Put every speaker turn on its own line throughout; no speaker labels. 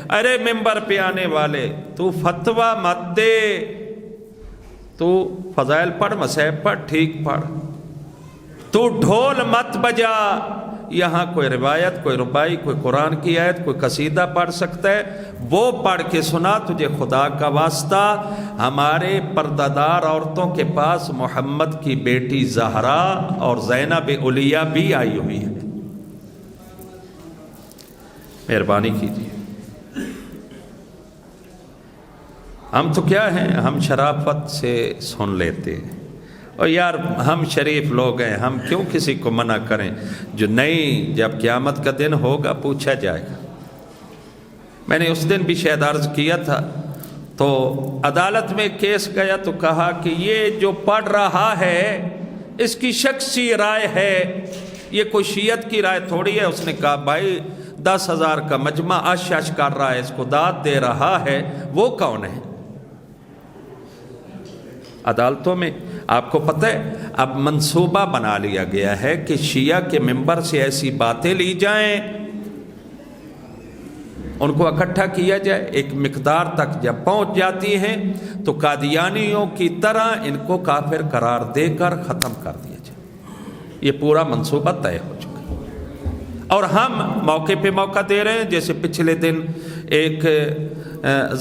ارے ممبر پہ آنے والے تو فتویٰ مت دے، تو فضائل پڑھ، مصائب پڑھ، ٹھیک پڑھ، تو ڈھول مت بجا۔ یہاں کوئی روایت، کوئی ربائی، کوئی قرآن کی آیت، کوئی قصیدہ پڑھ سکتا ہے، وہ پڑھ کے سنا۔ تجھے خدا کا واسطہ ہمارے پردہ عورتوں کے پاس محمد کی بیٹی زہرا اور زینب علیہ بھی آئی ہوئی ہے، مہربانی کیجیے۔ ہم تو کیا ہیں، ہم شرافت سے سن لیتے ہیں، اور یار ہم شریف لوگ ہیں، ہم کیوں کسی کو منع کریں؟ جو نہیں، جب قیامت کا دن ہوگا پوچھا جائے گا۔ میں نے اس دن بھی شاید عرض کیا تھا، تو عدالت میں کیس گیا تو کہا کہ یہ جو پڑھ رہا ہے اس کی شخصی رائے ہے، یہ کوئی شیعت کی رائے تھوڑی ہے۔ اس نے کہا بھائی 10,000 کا مجمع اش اش کر رہا ہے، اس کو داد دے رہا ہے، وہ کون ہے؟ عدالتوں میں آپ کو پتہ ہے اب منصوبہ بنا لیا گیا ہے کہ شیعہ کے ممبر سے ایسی باتیں لی جائیں، ان کو اکٹھا کیا جائے، ایک مقدار تک جب پہنچ جاتی ہیں تو قادیانیوں کی طرح ان کو کافر قرار دے کر ختم کر دیا جائے۔ یہ پورا منصوبہ طے ہو چکا ہے، اور ہم موقع پہ موقع دے رہے ہیں۔ جیسے پچھلے دن ایک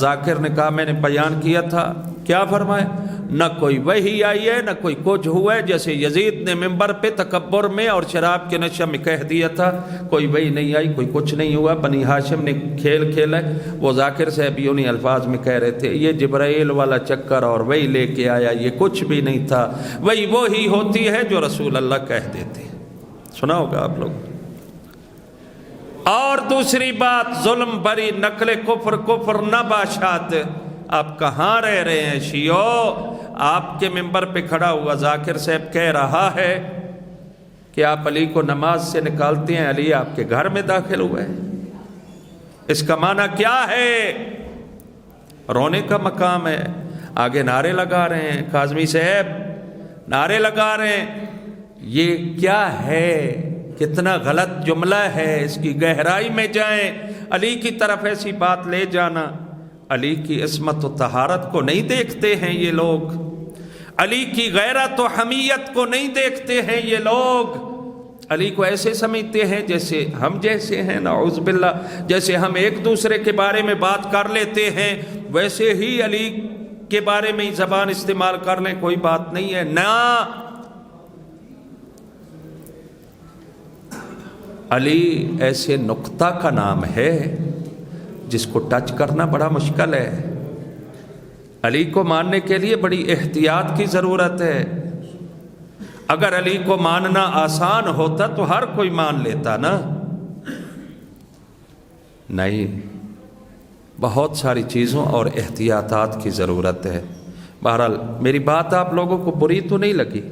ذاکر نے کہا، میں نے بیان کیا تھا، کیا فرمایا؟ نہ کوئی وحی آئی ہے، نہ کوئی کچھ ہوا ہے۔ جیسے یزید نے ممبر پہ تکبر میں اور شراب کے نشہ میں کہہ دیا تھا کوئی وحی نہیں آئی، کوئی کچھ نہیں ہوا، بنی ہاشم نے کھیل کھیلا ہے۔ وہ ذاکر صاحب انہی الفاظ میں کہہ رہے تھے یہ جبرائیل والا چکر اور وحی لے کے آیا، یہ کچھ بھی نہیں تھا، وحی وہی ہوتی ہے جو رسول اللہ کہہ دیتے ہیں۔ سنا ہوگا آپ لوگ۔ اور دوسری بات، ظلم بری نقل کفر، کفر نہ باشد۔ آپ کہاں رہ رہے ہیں شیعو؟ آپ کے ممبر پہ کھڑا ہوا ذاکر صاحب کہہ رہا ہے کہ آپ علی کو نماز سے نکالتے ہیں، علی آپ کے گھر میں داخل ہوئے ہیں۔ اس کا معنی کیا ہے؟ رونے کا مقام ہے۔ آگے نعرے لگا رہے ہیں، کاظمی صاحب نعرے لگا رہے ہیں، یہ کیا ہے؟ کتنا غلط جملہ ہے، اس کی گہرائی میں جائیں۔ علی کی طرف ایسی بات لے جانا، علی کی عصمت و طہارت کو نہیں دیکھتے ہیں یہ لوگ، علی کی غیرت و حمیت کو نہیں دیکھتے ہیں یہ لوگ، علی کو ایسے سمجھتے ہیں جیسے ہم جیسے ہیں، نعوذ باللہ، جیسے ہم ایک دوسرے کے بارے میں بات کر لیتے ہیں ویسے ہی علی کے بارے میں زبان استعمال کر لیں، کوئی بات نہیں ہے۔ نہ، علی ایسے نقطہ کا نام ہے جس کو ٹچ کرنا بڑا مشکل ہے۔ علی کو ماننے کے لیے بڑی احتیاط کی ضرورت ہے۔ اگر علی کو ماننا آسان ہوتا تو ہر کوئی مان لیتا نا، نہیں، بہت ساری چیزوں اور احتیاطات کی ضرورت ہے۔ بہرحال میری بات آپ لوگوں کو بری تو نہیں لگی؟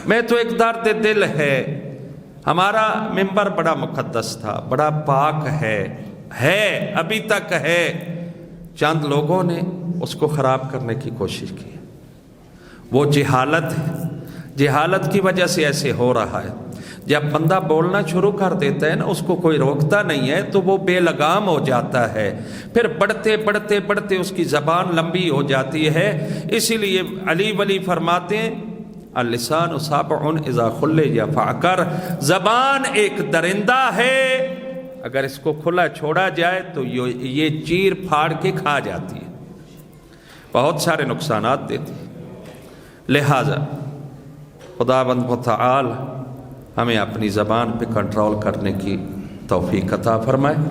میں تو ایک درد دل ہے، ہمارا ممبر بڑا مقدس تھا، بڑا پاک ہے، ابھی تک ہے، چند لوگوں نے اس کو خراب کرنے کی کوشش کی۔ وہ جہالت ہے، جہالت کی وجہ سے ایسے ہو رہا ہے۔ جب بندہ بولنا شروع کر دیتا ہے نا، اس کو کوئی روکتا نہیں ہے تو وہ بے لگام ہو جاتا ہے، پھر بڑھتے بڑھتے بڑھتے اس کی زبان لمبی ہو جاتی ہے۔ اسی لیے علی ولی فرماتے ہیں اللسان سابع اذا خلی فعقر، زبان ایک درندہ ہے، اگر اس کو کھلا چھوڑا جائے تو یہ چیر پھاڑ کے کھا جاتی ہے، بہت سارے نقصانات دیتی ہے۔ لہذا خداوند متعال ہمیں اپنی زبان پہ کنٹرول کرنے کی توفیق عطا فرمائے۔